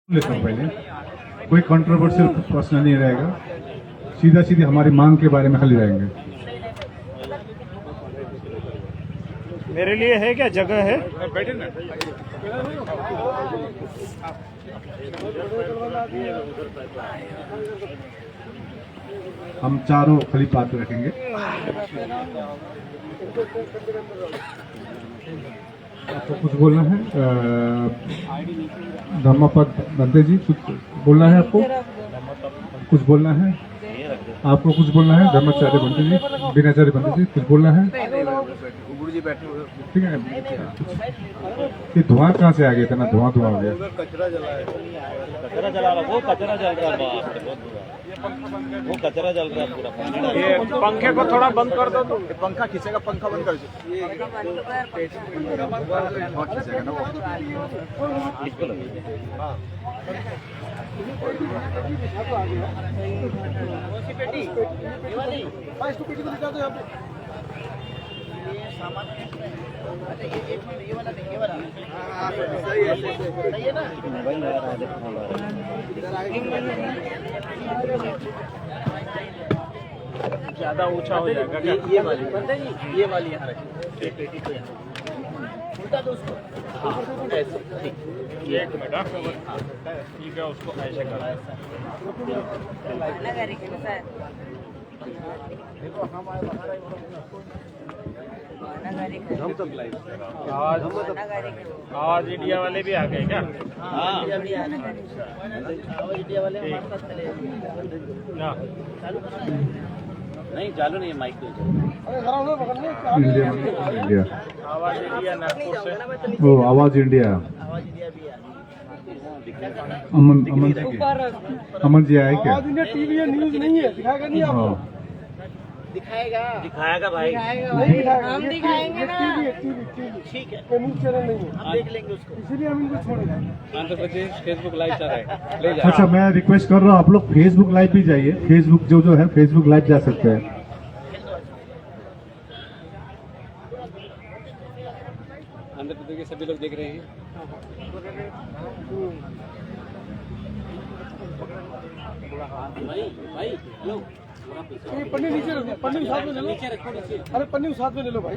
लेता हूँ पहले, कोई कंट्रोवर्शियल प्रश्न नहीं रहेगा, सीधा सीधे हमारी मांग के बारे में खाली रहेंगे। मेरे लिए है क्या जगह है? बैठे ना। हम चारों खाली पात्र रखेंगे। आपको कुछ बोलना है? धम्मपद बंदे जी, कुछ बोलना है आपको? कुछ बोलना है आपको? कुछ बोलना है? धर्माचार्य बंदे जी, बीनाचार्य बंदे जी, कुछ बोलना है? ठीक है। ये धुआं कहाँ से आ गया? इतना धुआं हो गया। कचरा जला रहा, वो कचरा जल रहा है, वो कचरा जल रहा है पूरा। ये पंखे को थोड़ा बंद कर दो। तो पंखा खींचेगा, पंखा बंद कर दो। बहुत खींचेगा ना वो। इसको लगे। पेटी ये वाली, इसको पेटी को दिखा दो यहाँ पे। ये वाला नहीं, ये वाला सही है ना। मोबाइल लगा रहा है, ज्यादा ऊंचा हो जाएगा क्या? ये वाली ये वाली यहाँ रखिए, पेटी को यहाँ उल्टा दो उसको। हाँ ऐसे, ठीक। एक मिनट, ठीक है, उसको ऐसे करना है। आवाज इंडिया वाले भी आ गए क्या? हाँ इंडिया वाले हमारे साथ चले। ना नहीं चालू नहीं है माइक तो। इंडिया आवाज इंडिया नागपुर से। वो आवाज इंडिया। आवाज इंडिया भी है। अमन जी आए क्या? टीवी है, न्यूज नहीं है, दिखाएगा नहीं आपको? हाँ। दिखाएगा भाई, नहीं हम दिखाएंगे ना। टीवी ठीक है, न्यूज चैनल नहीं है, हम देख लेंगे उसको। इसीलिए हम इनको छोड़ेंगे। आंध्र प्रदेश फेसबुक लाइव चल रहा है, ले जाओ। अच्छा, मैं रिक्वेस्ट कर रहा हूँ आप लोग फेसबुक लाइव भी जाइए। फेसबुक जो है फेसबुक लाइव जा सकते हैं। आंध्र प्रदेश के सभी लोग देख रहे हैं। भाई हेलो, ये पन्नी नीचे रखो, पन्नी साथ में ले लो। नीचे रखो, नीचे। अरे पन्नी साथ में ले लो भाई।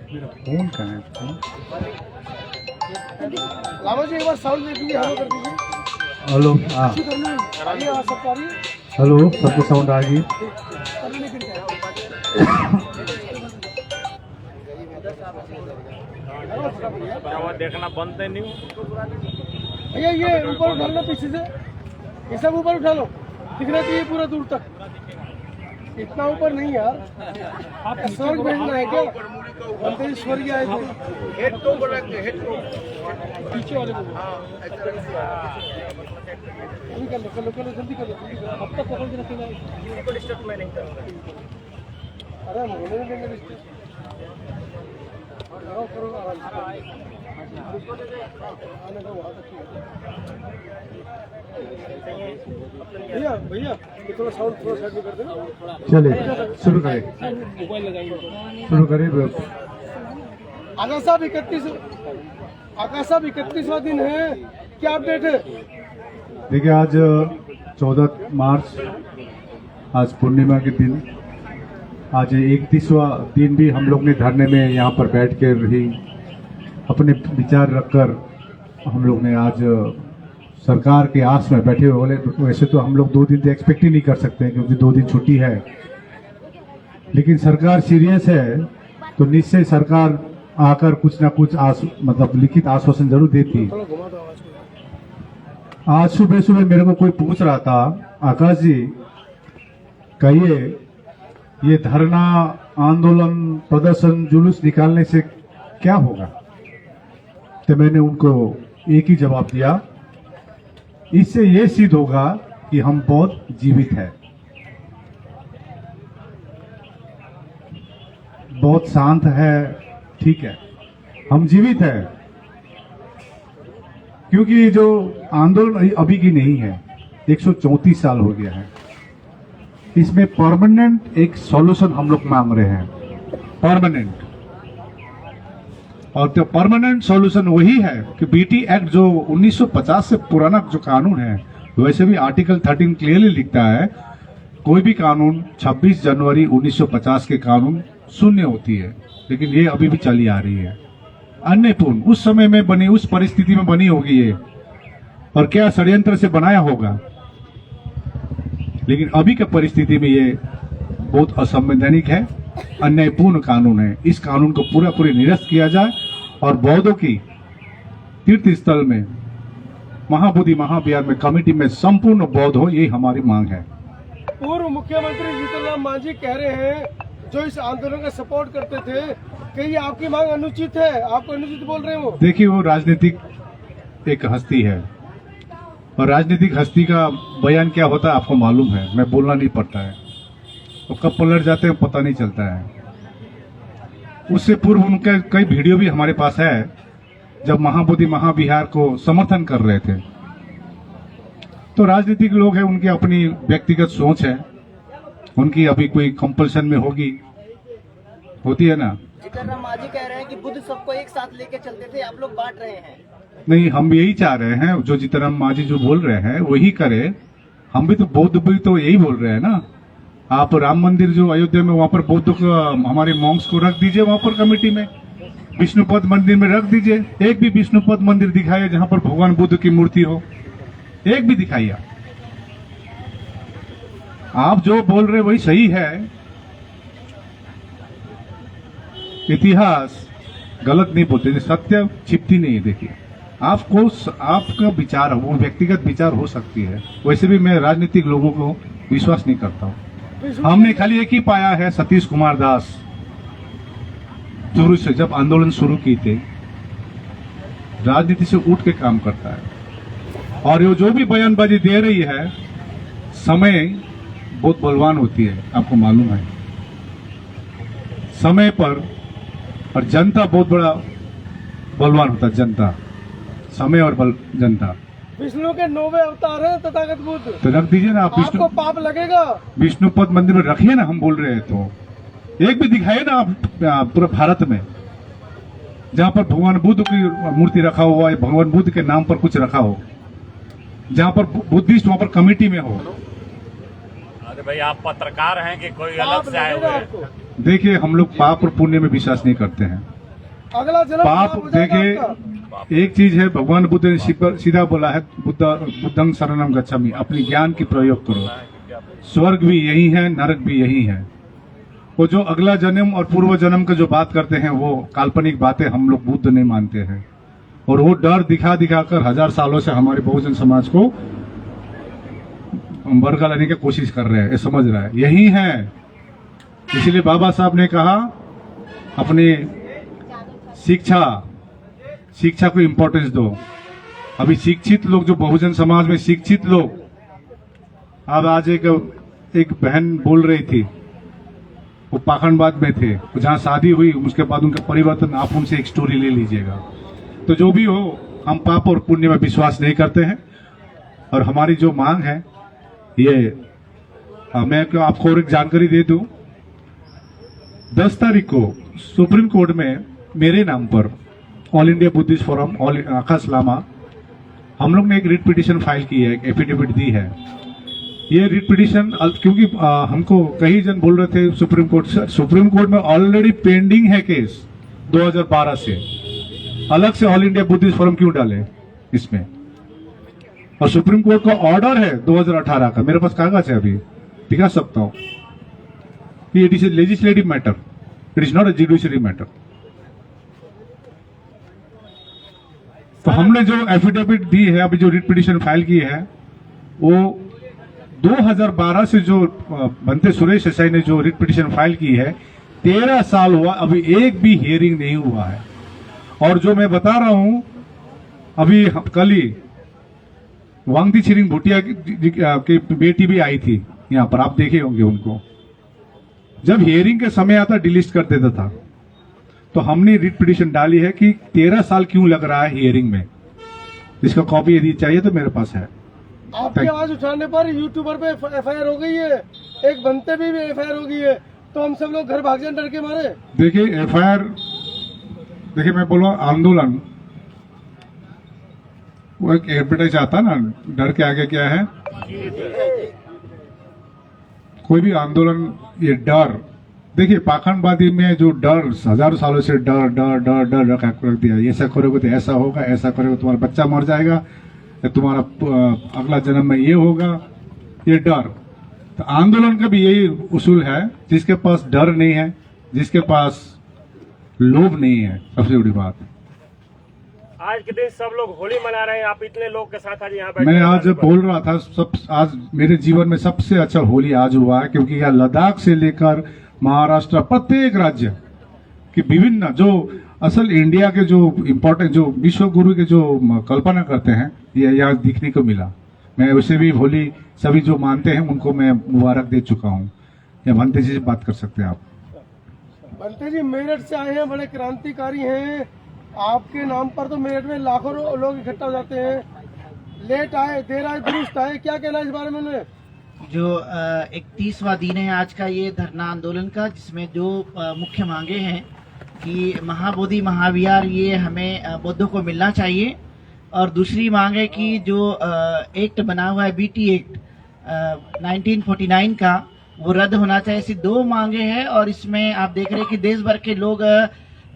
मेरा फोन कहाँ है? लावा जी एक बार साउंड दे दीजिए, हेलो कर दीजिए। हेलो, हाँ करना है आइए, आ सकता है। हेलो, सबको साउंड आ गई? पन्नी नहीं गिर जाए। आवाज देखना बंद है नहीं। भैया ये ऊपर उठा लो, पीछे से ये सब ऊपर उठा लो, दिखना चाहिए पूरा दूर तक। इतना ऊपर नहीं यार, आप स्वर्ग भेजना है क्या? बनते ही स्वर्ग आए थे। हेड तो ऊपर रख दे, हेड तो। पीछे वाले को अभी कर लो, जल्दी कर लो। अब तक पकड़ के रखेगा। इसको डिस्टर्ब मैं नहीं करूँगा। अरे हम होने नहीं देंगे रिश्ते। करो आराम से। आने दो वहाँ तक ही है। भैया भैया ये थोड़ा साउंड थोड़ा साइड में कर देना। चलिए शुरू करें। शुरू करें। आकाश साहब 31वां दिन है, क्या अपडेट है? देखिए, आज 14 मार्च, आज पूर्णिमा के दिन, आज 31वां दिन भी हम लोग ने धरने में यहाँ पर बैठ कर ही अपने विचार रखकर हम लोग ने आज सरकार के आस में बैठे हुए। वैसे तो हम लोग 2 दिन तो एक्सपेक्ट ही नहीं कर सकते क्योंकि 2 दिन छुट्टी है, लेकिन सरकार सीरियस है तो निश्चय सरकार आकर कुछ ना कुछ मतलब लिखित आश्वासन जरूर देती। आज सुबह सुबह मेरे को कोई पूछ रहा था, आकाश जी कहिए ये धरना, आंदोलन, प्रदर्शन, जुलूस निकालने से क्या होगा? तो मैंने उनको एक ही जवाब दिया, इससे ये सिद्ध होगा कि हम बहुत जीवित हैं, बहुत शांत है। ठीक है, हम जीवित हैं क्योंकि जो आंदोलन अभी की नहीं है, 134 साल हो गया है। इसमें परमानेंट एक सॉल्यूशन हम लोग मांग रहे हैं, परमानेंट। और तो परमानेंट सॉल्यूशन वही है कि बीटी एक्ट जो 1950 से पुराना जो कानून है, वैसे भी आर्टिकल 13 क्लियरली लिखता है कोई भी कानून 26 जनवरी 1950 के कानून शून्य होती है, लेकिन ये अभी भी चली आ रही है। अन्यपूर्ण उस समय में बनी, उस परिस्थिति में बनी होगी ये, और क्या षड्यंत्र से बनाया होगा, लेकिन अभी के परिस्थिति में ये बहुत असंवैधानिक है, अन्यायपूर्ण कानून है। इस कानून को पूरी निरस्त किया जाए और बौद्धों की तीर्थ स्थल में महाबोधि महाविहार में कमेटी में संपूर्ण बौद्ध हो, यही हमारी मांग है। पूर्व मुख्यमंत्री जीतनराम मांझी कह रहे हैं, जो इस आंदोलन का सपोर्ट करते थे, कि ये आपकी मांग अनुचित है, आपको अनुचित बोल रहे हो। देखिए, वो राजनीतिक एक हस्ती है और राजनीतिक हस्ती का बयान क्या होता है आपको मालूम है, मैं बोलना नहीं पड़ता है, वो कब पलट जाते हैं पता नहीं चलता है। उससे पूर्व उनके कई वीडियो भी हमारे पास है, जब महाबोधि महाविहार को समर्थन कर रहे थे। तो राजनीतिक लोग हैं, उनकी अपनी व्यक्तिगत सोच है, उनकी अभी कोई कंपल्सन में होती है ना। जीतनराम मांझी कह रहे हैं कि बुद्ध सबको एक साथ लेके चलते थे, आप लोग बांट रहे हैं। नहीं, हम यही चाह रहे हैं, जो जीतनराम मांझी जो बोल रहे हैं वही करे। हम भी तो बौद्ध भी तो यही बोल रहे हैं ना। आप राम मंदिर जो अयोध्या में, वहां पर बौद्ध को, हमारे मॉन्क्स को रख दीजिए वहां पर कमेटी में, विष्णुपद मंदिर में रख दीजिए। एक भी विष्णुपद मंदिर दिखाइए जहां पर भगवान बुद्ध की मूर्ति हो, एक भी दिखाइए। आप जो बोल रहे वही सही है, इतिहास गलत नहीं बोलते, सत्य छिपती नहीं है। देखिए, आपको आपका विचार, वो व्यक्तिगत विचार हो सकती है, वैसे भी मैं राजनीतिक लोगों को विश्वास नहीं करता हूँ। हमने खाली एक ही पाया है, सतीश कुमार दास शुरू से जब आंदोलन शुरू की थे, राजनीति से उठ के काम करता है, और ये जो भी बयानबाजी दे रही है, समय बहुत बलवान होती है, आपको मालूम है। समय पर और जनता बहुत बड़ा बलवान होता है, जनता, समय और जनता। विष्णु के 9वें अवतार हैं तथागत बुद्ध, तो रख दीजिए ना आप। आपको पाप लगेगा। विष्णुपद मंदिर में रखिए ना, हम बोल रहे हैं तो एक भी दिखाइए ना आप पूरे भारत में, जहां पर भगवान बुद्ध की मूर्ति रखा हुआ है, भगवान बुद्ध के नाम पर कुछ रखा हो, जहां पर बुद्धिस्ट वहां पर कमेटी में हो। अरे भाई, आप पत्रकार हैं कि कोई अलग से आए हुए हैं? देखिए, हम लोग पाप और पुण्य में विश्वास नहीं करते हैं। अगला जन्म पाप, हो जाएगा देखिए, आपका। एक चीज है, भगवान बुद्ध ने सीधा बोला है, बुद्धं शरणं गच्छामि, अपनी ज्ञान की प्रयोग करो। स्वर्ग भी यही है, नरक भी यही है। वो जो अगला जन्म और पूर्व जन्म का जो बात करते हैं, वो काल्पनिक बातें हम लोग बुद्ध नहीं मानते हैं, और वो डर दिखा कर 1000 सालों से हमारे बहुजन समाज को बरगा लाने की कोशिश कर रहे हैं, ये समझ रहा है, यही है। इसलिए बाबा साहब ने कहा, अपने शिक्षा को इंपॉर्टेंस दो। अभी शिक्षित लोग, जो बहुजन समाज में शिक्षित लोग, अब आज एक बहन बोल रही थी, वो पाखंडबाद में थे, जहां शादी हुई उसके बाद उनका परिवर्तन, आप उनसे एक स्टोरी ले लीजिएगा। तो जो भी हो, हम पाप और पुण्य में विश्वास नहीं करते हैं, और हमारी जो मांग है ये, मैं आपको और एक जानकारी दे दूं, 10 तारीख को सुप्रीम कोर्ट में मेरे नाम पर ऑल इंडिया बुद्धिस्ट फोरम, आकाश लामा, हम लोग ने एक रिट पिटीशन फाइल की है, एक एफिडेविट दी है। ये रिट पिटीशन, क्योंकि हमको कई जन बोल रहे थे सुप्रीम कोर्ट में ऑलरेडी पेंडिंग है केस 2012 से, अलग से ऑल इंडिया बुद्धिस्ट फोरम क्यों डाले इसमें? और सुप्रीम कोर्ट का ऑर्डर है 2018 का, मेरे पास कागज है, अभी दिखा सकता हूं। It is a legislative matter, it is not a judiciary matter. तो हमने जो एफिडेविट दी है, अभी जो रिट पिटीशन फाइल की है, वो 2012 से जो बनते सुरेश देसाई ने जो रिट पिटीशन फाइल की है, 13 साल हुआ, अभी एक भी हियरिंग नहीं हुआ है। और जो मैं बता रहा हूं, अभी कल ही वांगदी छिरिंग भूटिया की बेटी भी आई थी यहां पर, आप देखे होंगे उनको। जब हियरिंग के समय आता डिलीट कर देता था, तो हमने रिट पिटीशन डाली है कि 13 साल क्यों लग रहा है हियरिंग में। इसका कॉपी यदि चाहिए तो मेरे पास है। आपकी आवाज उठाने पर यूट्यूबर पे एफआईआर हो गई है, एक बनते भी एफआईआर हो गई है, तो हम सब लोग घर भाग जाए डर के मारे। देखिए, एफआईआर देखिए मैं बोलूँ आंदोलन, वो एक एडवर्टाइज आता ना, डर के आगे क्या है। कोई भी आंदोलन, ये डर, देखिए पाखंडवादी में जो डर हजारों सालों से डर डर डर डर रख दिया, ऐसा करोगे तो ऐसा होगा, ऐसा करोगे तो तुम्हारा बच्चा मर जाएगा, या तुम्हारा अगला जन्म में ये होगा, ये डर। तो आंदोलन का भी यही उसूल है, जिसके पास डर नहीं है, जिसके पास लोभ नहीं है, सबसे बड़ी बात। आज के दिन सब लोग होली मना रहे हैं, आप इतने लोग के साथ आज यहाँ बैठे। मैं आज बोल रहा था, आज मेरे जीवन में सबसे अच्छा होली आज हुआ है, क्योंकि यहाँ लद्दाख से लेकर महाराष्ट्र, प्रत्येक राज्य की विभिन्न जो असल इंडिया के जो इम्पोर्टेंट, जो विश्व गुरु के जो कल्पना करते हैं, ये यहाँ दिखने को मिला। मैं वैसे भी होली सभी जो मानते हैं उनको मैं मुबारक दे चुका हूँ। या भंते जी से बात कर सकते हैं आप। बंते जी मेरठ से आए हैं, बड़े क्रांतिकारी हैं, आपके नाम पर तो मेरठ में लाखों लोग इकट्ठा हो जाते हैं। लेट आए, देर आए, दुरुस्त आए, क्या कहना है इस बारे में उन्हें? जो 31वां दिन है आज का ये धरना आंदोलन का, जिसमें जो मुख्य मांगे हैं कि महाबोधि महाविहार ये हमें बुद्धों को मिलना चाहिए, और दूसरी मांग है कि जो एक्ट बना हुआ है बीटी एक्ट 1949 का, वो रद्द होना चाहिए। ऐसी दो मांगे हैं, और इसमें आप देख रहे हैं कि देश भर के लोग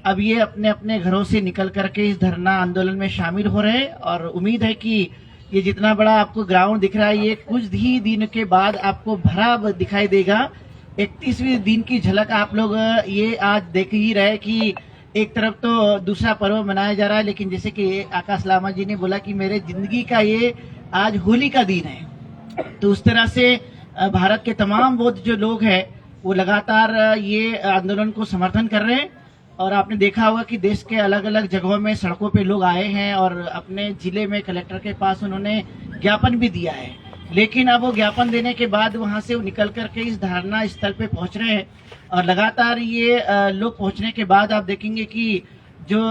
अब ये अपने अपने घरों से निकल करके इस धरना आंदोलन में शामिल हो रहे हैं। और उम्मीद है कि ये जितना बड़ा आपको ग्राउंड दिख रहा है, ये कुछ ही दिन के बाद आपको भरा दिखाई देगा। 31वें दिन की झलक आप लोग ये आज देख ही रहे कि एक तरफ तो दूसरा पर्व मनाया जा रहा है, लेकिन जैसे कि आकाश लामा जी ने बोला कि मेरे जिंदगी का ये आज होली का दिन है, तो उस तरह से भारत के तमाम बौद्ध जो लोग हैं वो लगातार ये आंदोलन को समर्थन कर रहे हैं। और आपने देखा होगा कि देश के अलग अलग जगहों में सड़कों पे लोग आए हैं, और अपने जिले में कलेक्टर के पास उन्होंने ज्ञापन भी दिया है। लेकिन अब वो ज्ञापन देने के बाद वहां से वो निकल करके इस धरना स्थल पे पहुंच रहे हैं, और लगातार ये लोग पहुंचने के बाद आप देखेंगे कि जो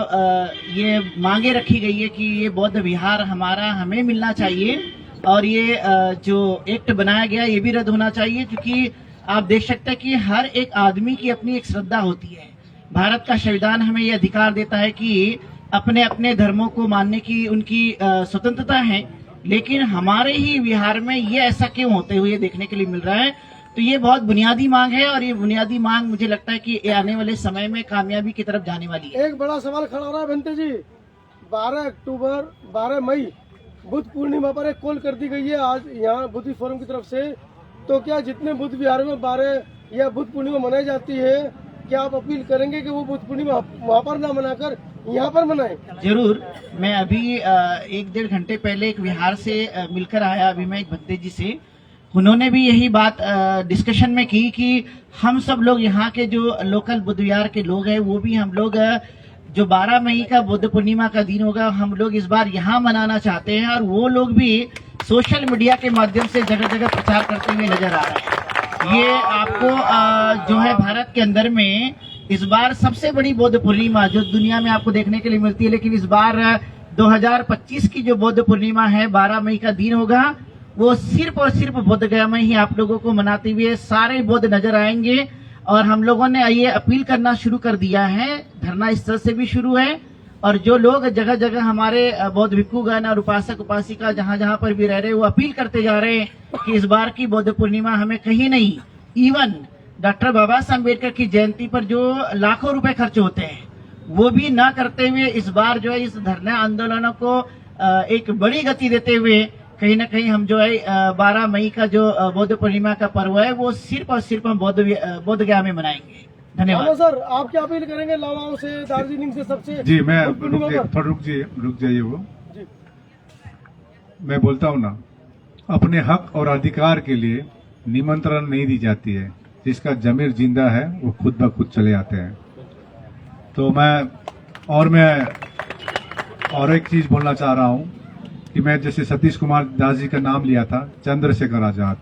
ये मांगे रखी गई है कि ये बौद्ध विहार हमारा हमें मिलना चाहिए, और ये जो एक्ट बनाया गया ये भी रद्द होना चाहिए। क्योंकि आप देख सकते हैं कि हर एक आदमी की अपनी एक श्रद्धा होती है। भारत का संविधान हमें ये अधिकार देता है कि अपने अपने धर्मों को मानने की उनकी स्वतंत्रता है, लेकिन हमारे ही विहार में ये ऐसा क्यों होते हुए देखने के लिए मिल रहा है। तो ये बहुत बुनियादी मांग है, और ये बुनियादी मांग मुझे लगता है कि ये आने वाले समय में कामयाबी की तरफ जाने वाली है। एक बड़ा सवाल खड़ा हो रहा है बंते जी, 12 अक्टूबर 12 मई बुद्ध पूर्णिमा पर एक कॉल कर दी गई है आज यहाँ बुद्ध फोरम की तरफ से। तो क्या जितने बुद्ध विहार में 12 या बुद्ध पूर्णिमा मनाई जाती है, क्या आप अपील करेंगे कि वो बुद्ध पूर्णिमा वहाँ पर ना मनाकर यहाँ पर मनाएं? जरूर। मैं अभी 1-1.5 घंटे पहले एक विहार से मिलकर आया, अभी मैं एक भंते जी से, उन्होंने भी यही बात डिस्कशन में की कि हम सब लोग यहाँ के जो लोकल बुद्ध विहार के लोग हैं, वो भी हम लोग जो 12 मई का बुद्ध पूर्णिमा का दिन होगा, हम लोग इस बार यहाँ मनाना चाहते हैं। और वो लोग भी सोशल मीडिया के माध्यम से जगह जगह प्रचार करते हुए नजर आ रहे हैं। ये आपको जो है भारत के अंदर में इस बार सबसे बड़ी बौद्ध पूर्णिमा जो दुनिया में आपको देखने के लिए मिलती है, लेकिन इस बार 2025 की जो बौद्ध पूर्णिमा है 12 मई का दिन होगा, वो सिर्फ और सिर्फ बोध गया में ही आप लोगों को मनाते हुए सारे बौद्ध नजर आएंगे। और हम लोगों ने ये अपील करना शुरू कर दिया है, धरना स्थल से भी शुरू है, और जो लोग जगह जगह हमारे बौद्ध भिक्षुगण और उपासक उपासिका जहाँ जहाँ पर भी रह रहे हैं, वो अपील करते जा रहे हैं कि इस बार की बौद्ध पूर्णिमा हमें कहीं नहीं, इवन डॉक्टर बाबा साहब अम्बेडकर की जयंती पर जो लाखों रुपए खर्च होते हैं वो भी ना करते हुए इस बार जो है इस धरना आंदोलनों को एक बड़ी गति देते हुए कहीं ना कहीं हम जो है 12 मई का जो बौद्ध पूर्णिमा का पर्व है वो सिर्फ और सिर्फ हम बोध गया में मनाएंगे। धन्यवाद। सर, आप क्या अपील करेंगे लामाओं से, दार्जिलिंग से, सबसे? जी मैं रुक जाइए वो जी। मैं बोलता हूँ ना, अपने हक और अधिकार के लिए निमंत्रण नहीं दी जाती है, जिसका जमीर जिंदा है वो खुद ब खुद चले आते हैं। तो मैं और एक चीज बोलना चाह रहा हूँ कि मैं जैसे सतीश कुमार दास जी का नाम लिया था, चंद्रशेखर आजाद,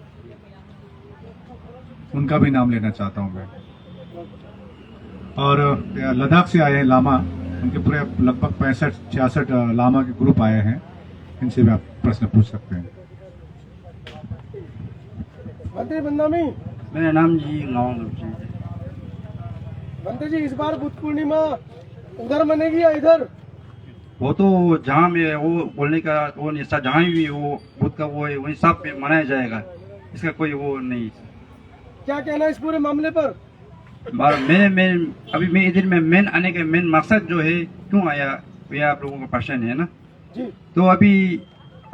उनका भी नाम लेना चाहता हूँ मैं। और लद्दाख से आए हैं लामा, उनके पूरे लगभग 65-66 लामा के ग्रुप आए हैं, इनसे भी आप प्रश्न पूछ सकते हैं। बंते बंदामी, मेरा नाम जी गाँव। बंते जी, इस बार बुद्ध पूर्णिमा उधर मनेगी या इधर? वो तो जहाँ में वो बोलने का वो निशा जहाँ भी वो बुद्ध का वो है वही सब पे मनाया जाएगा, इसका कोई वो नहीं। क्या कहना है इस पूरे मामले पर? मैं इधर में मेन आने का मेन मकसद जो है क्यों आया ये आप लोगों का प्रश्न है ना जी। तो अभी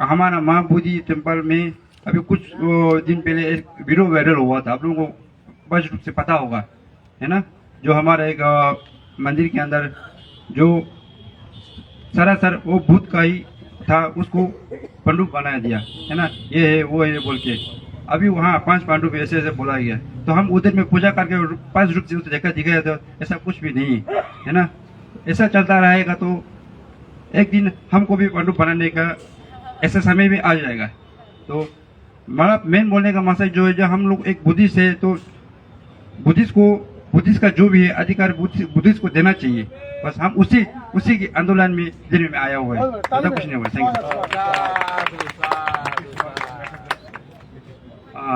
हमारा महाबोधि टेम्पल में अभी कुछ दिन पहले एक वीडियो वायरल हुआ था, आप लोगों को स्पष्ट रूप से पता होगा है ना, जो हमारा एक मंदिर के अंदर जो सरासर वो बुद्ध का ही था उसको पंडुप बना दिया है ना, ये है वो है बोल के अभी वहाँ 5 पांडुप ऐसे ऐसे बोला गया, तो हम उधर में पूजा करके 5 रूप से उसे देखा दिखाया, तो ऐसा कुछ भी नहीं है ना। ऐसा चलता रहेगा तो एक दिन हमको भी पांडुप बनाने का ऐसा समय भी आ जाएगा। तो हमारा मेन बोलने का मकसद जो है, जो हम लोग एक बुद्धिस्ट है तो बुद्धिस्ट का जो भी है अधिकार बुद्धिस्ट को देना चाहिए, बस हम उसी के आंदोलन में दिल्ली में आया हुआ है, ऐसा कुछ नहीं हुआ। Thank you.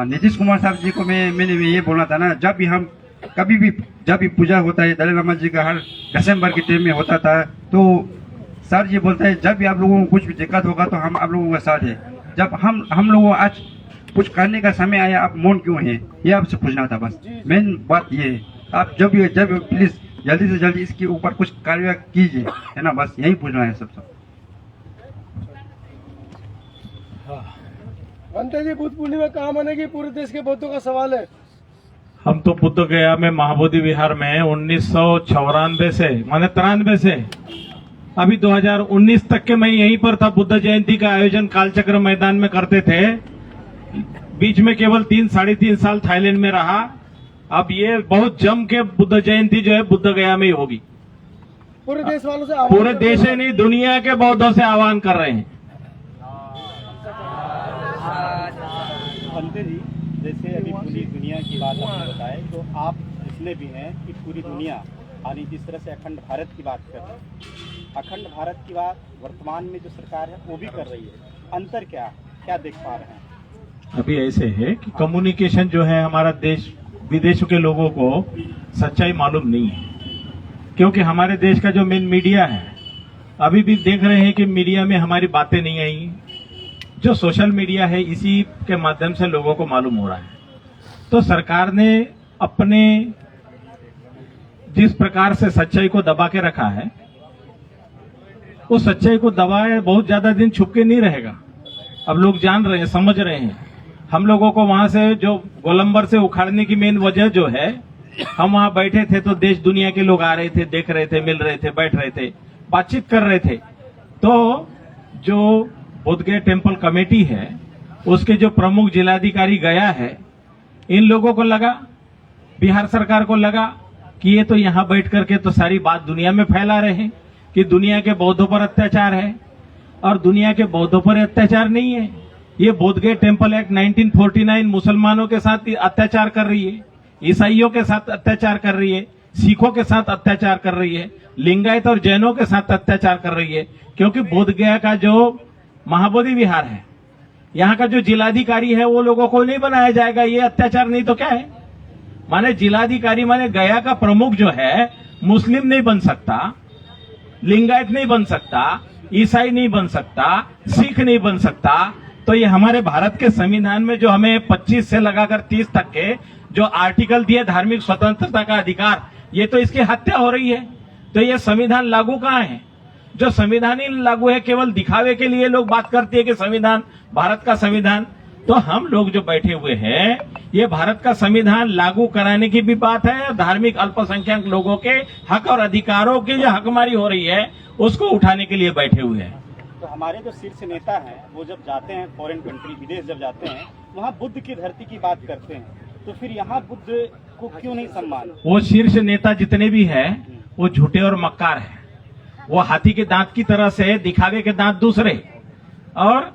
नीतीश कुमार साहब जी को मैंने ये बोलना था ना, जब भी पूजा होता है दलाई लामा जी का हर दिसंबर के टाइम में होता था, तो सर जी बोलता है जब भी आप लोगों को कुछ भी दिक्कत होगा तो हम आप लोगों के साथ है। जब हम लोगों आज कुछ करने का समय आया, आप मौन क्यों हैं, ये आपसे पूछना था बस। मेन बात ये है, आप जब प्लीज जल्दी से जल्दी इसके ऊपर कुछ कार्रवाई कीजिए, है ना, बस यही पूछना है सबसे। बनते जी, बुद्ध पूर्णिमा कहाँ मनेगी? पूरे देश के बौद्धों का सवाल है। हम तो बुद्ध गया में महाबोधि विहार में 1994 से माने 93 से अभी 2019 तक के मैं यहीं पर था। बुद्ध जयंती का आयोजन कालचक्र मैदान में करते थे, बीच में केवल 3-3.5 साल थाईलैंड में रहा। अब ये बहुत जम के बुद्ध जयंती जो है बुद्ध गया में ही होगी। पूरे देश वालों से पूरे देश ही नहीं दुनिया के बौद्धों से आह्वान कर रहे हैं। बनते जी, जैसे अभी पूरी दुनिया की बात आपने बताए, तो आप इसलिए भी हैं कि पूरी दुनिया यानी जिस तरह से अखंड भारत की बात कर रहे हैं, अखंड भारत की बात वर्तमान में जो सरकार है वो भी कर रही है, अंतर क्या देख पा रहे हैं? अभी ऐसे है कि कम्युनिकेशन जो है हमारा देश विदेशों के लोगों को सच्चाई मालूम नहीं है, क्योंकि हमारे देश का जो मेन मीडिया है अभी भी देख रहे हैं कि मीडिया में हमारी बातें नहीं आई। जो सोशल मीडिया है इसी के माध्यम से लोगों को मालूम हो रहा है। तो सरकार ने अपने जिस प्रकार से सच्चाई को दबा के रखा है, उस सच्चाई को दबाए बहुत ज्यादा दिन छुप के नहीं रहेगा। अब लोग जान रहे हैं, समझ रहे हैं। हम लोगों को वहां से जो गोलंबर से उखाड़ने की मेन वजह जो है, हम वहां बैठे थे तो देश दुनिया के लोग आ रहे थे, देख रहे थे, मिल रहे थे, बैठ रहे थे, बातचीत कर रहे थे। तो जो बोधगया टेम्पल कमेटी है उसके जो प्रमुख जिलाधिकारी गया है, इन लोगों को लगा, बिहार सरकार को लगा कि ये तो यहाँ बैठ करके तो सारी बात दुनिया में फैला रहे हैं कि दुनिया के बौद्धों पर अत्याचार है, और दुनिया के बौद्धों पर अत्याचार नहीं है। ये बोधगया टेम्पल एक्ट 1949 मुसलमानों के साथ अत्याचार कर रही है, ईसाइयों के साथ अत्याचार कर रही है, सिखों के साथ अत्याचार कर रही है, लिंगायत और जैनों के साथ अत्याचार कर रही है। क्योंकि बोधगया का जो महाबोधि विहार है, यहाँ का जो जिलाधिकारी है वो लोगों को नहीं बनाया जाएगा, ये अत्याचार नहीं तो क्या है? माने जिलाधिकारी माने गया का प्रमुख जो है मुस्लिम नहीं बन सकता, लिंगायत नहीं बन सकता, ईसाई नहीं बन सकता, सिख नहीं बन सकता। तो ये हमारे भारत के संविधान में जो हमें 25 से लगाकर 30 तक के जो आर्टिकल दिए धार्मिक स्वतंत्रता का अधिकार, ये तो इसकी हत्या हो रही है। तो ये संविधान लागू कहाँ है? जो संविधान ही लागू है, केवल दिखावे के लिए लोग बात करती है कि संविधान, भारत का संविधान। तो हम लोग जो बैठे हुए हैं, ये भारत का संविधान लागू कराने की भी बात है, धार्मिक अल्पसंख्यक लोगों के हक और अधिकारों की जो हकमारी हो रही है उसको उठाने के लिए बैठे हुए हैं। तो हमारे जो शीर्ष नेता हैं वो जब जाते हैं फॉरेन कंट्री, विदेश जब जाते हैं, वहाँ बुद्ध की धरती की बात करते हैं, तो फिर यहाँ बुद्ध को क्यों नहीं सम्मान? वो शीर्ष नेता जितने भी हैं वो झूठे और मक्कार हैं। वो हाथी के दांत की तरह से दिखावे के दांत दूसरे और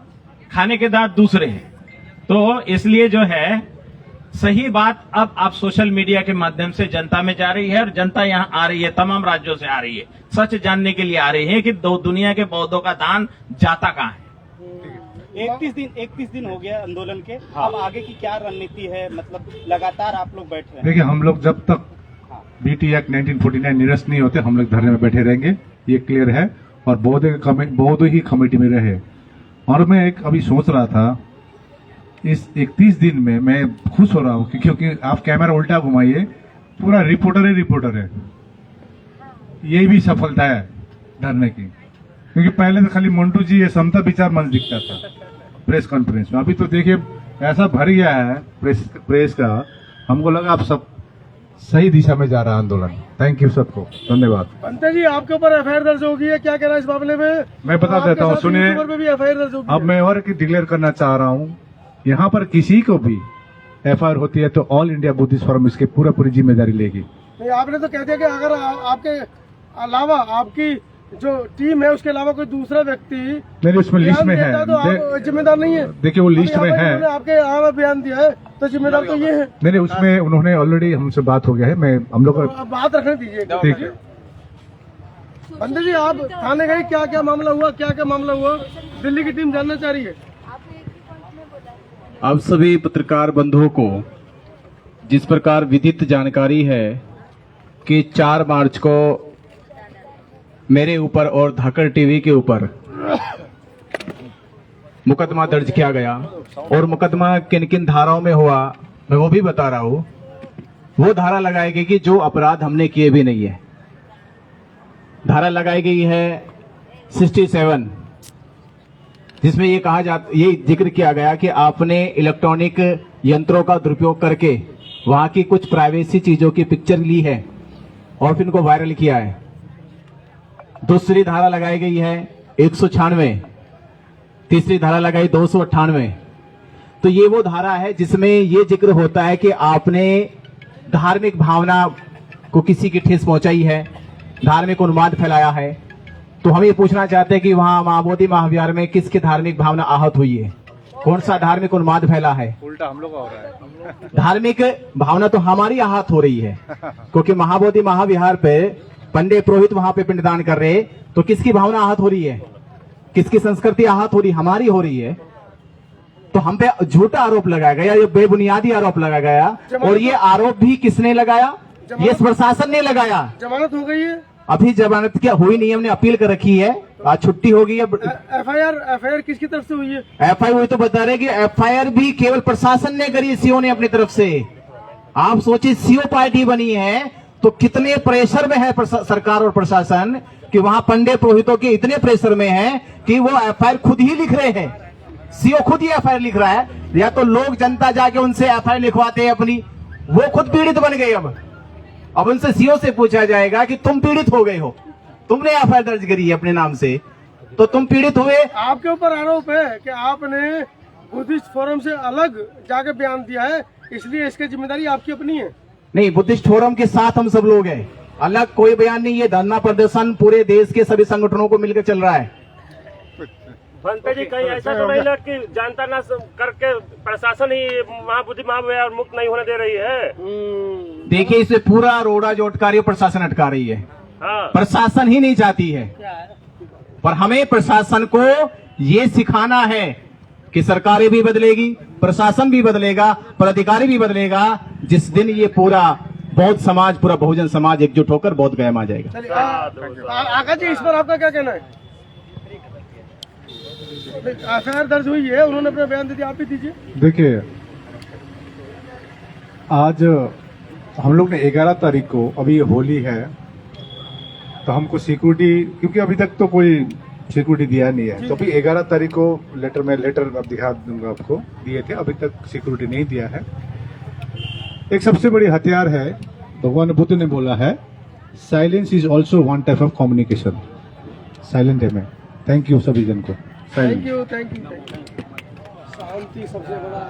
खाने के दांत दूसरे हैं। तो इसलिए जो है सही बात अब आप सोशल मीडिया के माध्यम से जनता में जा रही है, और जनता यहाँ आ रही है, तमाम राज्यों से आ रही है, सच जानने के लिए आ रही है कि दुनिया के बौद्धों का दान जाता कहाँ है। 31 दिन हो गया आंदोलन के। अब आगे की क्या रणनीति है? मतलब लगातार आप लोग बैठ रहे हैं। देखिए, हम लोग जब तक बीटी एक्ट 1949 निरस्त नहीं होते, हम लोग धरने में बैठे रहेंगे, ये क्लियर है। और बहुत ही कमेटी में रहे। और मैं एक अभी सोच रहा था, इस 31 दिन में मैं खुश हो रहा हूँ क्योंकि आप कैमरा उल्टा घुमाइए, पूरा रिपोर्टर है। ये भी सफलता है धरने की, क्योंकि पहले तो खाली मंटू जी ये समता विचार मंच दिखता था प्रेस कॉन्फ्रेंस में। अभी तो देखिए ऐसा भर गया है प्रेस का, हमको लगा आप सब सही दिशा में जा रहा है आंदोलन। थैंक यू सबको, धन्यवाद। पंत जी, आपके ऊपर एफआईआर दर्ज हो गई है, क्या कहना है इस मामले में? मैं बता देता हूँ, सुनिए। पे भी एफआईआर दर्ज हो गई अब मैं और डिक्लेयर करना चाह रहा हूँ, यहाँ पर किसी को भी एफआईआर होती है तो ऑल इंडिया बुद्धिस्ट फोरम इसकी पूरी जिम्मेदारी लेगी। नहीं, आपने तो कह दिया कि अगर आपके अलावा आपकी जो टीम है उसके अलावा कोई दूसरा व्यक्ति नहीं, उसमें लिस्ट में है तो आप जिम्मेदार नहीं है। देखिए वो लिस्ट में है, आपके यहाँ बयान दिया है तो जिम्मेदार तो ये है। नहीं उसमें उन्होंने ऑलरेडी हमसे बात हो गया है, मैं हम लोग बात रखने दीजिए। ठीक है। पंत जी, आप थाने गए, क्या क्या मामला हुआ, दिल्ली की टीम जानना चाह रही है। आप सभी पत्रकार बंधुओं को जिस प्रकार विदित जानकारी है कि 4 मार्च को मेरे ऊपर और धाकड़ टीवी के ऊपर मुकदमा दर्ज किया गया, और मुकदमा किन किन धाराओं में हुआ मैं वो भी बता रहा हूं। वो धारा लगाई गई कि जो अपराध हमने किए भी नहीं है। धारा लगाई गई है 67, जिसमें ये जिक्र किया गया कि आपने इलेक्ट्रॉनिक यंत्रों का दुरुपयोग करके वहां की कुछ प्राइवेसी चीजों की पिक्चर ली है और फिर उनको वायरल किया है। दूसरी धारा लगाई गई है 196, तीसरी धारा लगाई 298। तो ये वो धारा है जिसमें ये जिक्र होता है कि आपने धार्मिक भावना को किसी की ठेस पहुंचाई है, धार्मिक उन्माद फैलाया है। तो हम ये पूछना चाहते हैं कि वहां महाबोधि महाविहार में किसकी धार्मिक भावना आहत हुई है, कौन सा धार्मिक उन्माद फैला है? उल्टा हम लोग हो रहा है। धार्मिक भावना तो हमारी आहत हो रही है, क्योंकि महाबोधि महाविहार पे पंडित पुरोहित वहां पे पिंडदान कर रहे, तो किसकी भावना आहत हो रही है, किसकी संस्कृति आहत हो रही, हमारी हो रही है। तो हम पे झूठा आरोप लगाया गया, ये बेबुनियादी आरोप लगाया गया, और ये आरोप भी किसने लगाया? ये प्रशासन ने लगाया। जमानत हो गई है? अभी जमानत क्या हुई नहीं, हमने अपील कर रखी है, आज छुट्टी होगी। अब एफआईआर किसकी तरफ से हुई है? एफआईआर हुई तो बता रहे कि एफआईआर भी केवल प्रशासन ने करी, सीओ ने अपनी तरफ से। आप सोचिए, सीओ पार्टी बनी है तो कितने प्रेशर में है सरकार और प्रशासन, कि वहां पंडित पुरोहितों के इतने प्रेशर में है कि वो एफआईआर खुद ही लिख रहे हैं। सीओ खुद ही एफआईआर लिख रहा है, या तो लोग जनता जाके उनसे एफआईआर लिखवाते हैं अपनी, वो खुद पीड़ित बन गए। अब उनसे सीओ से पूछा जाएगा कि तुम पीड़ित हो गए हो, तुमने एफआईआर दर्ज करी है अपने नाम से, तो तुम पीड़ित हुए। आपके ऊपर आरोप है कि आपने बुद्धिस्ट फोरम से अलग जाके बयान दिया है, इसलिए इसकी जिम्मेदारी आपकी अपनी है। नहीं, बुद्धिस्ट फोरम के साथ हम सब लोग हैं, अलग कोई बयान नहीं। ये धरना प्रदर्शन पूरे देश के सभी संगठनों को मिलकर चल रहा है। पंत जी, कहीं ऐसा तो नहीं लग कि जानता ना करके प्रशासन ही महाबोधि महाविहार मुक्त नहीं होने दे रही है? देखिए, इसे पूरा रोड़ा जो अटका रही है प्रशासन अटका रही है। हाँ। प्रशासन ही नहीं चाहती है, पर हमें प्रशासन को ये सिखाना है कि सरकारें भी बदलेगी, प्रशासन भी बदलेगा, पर अधिकारी भी बदलेगा, जिस दिन ये पूरा बौद्ध समाज, पूरा बहुजन समाज एकजुट होकर बौद्ध गया आ जाएगा। आकाश जी, इस पर आपका क्या कहना है? एफआईआर दर्ज हुई है, उन्होंने अपना बयान दे दिया, आप भी दीजिए। देखिए, आज हम लोग ने 11 तारीख को, अभी होली है तो हमको सिक्योरिटी, क्योंकि अभी तक तो कोई सिक्योरिटी दिया नहीं है, तो अभी 11 तारीख को लेटर अब दिखा दूंगा आपको, दिए थे, अभी तक सिक्योरिटी नहीं दिया है। एक सबसे बड़ी हथियार है, भगवान बुद्ध ने बोला है, silence is also one type of communication. Silent है मैं। थैंक यू सभी जन को। Thank you. शांति सबसे बड़ा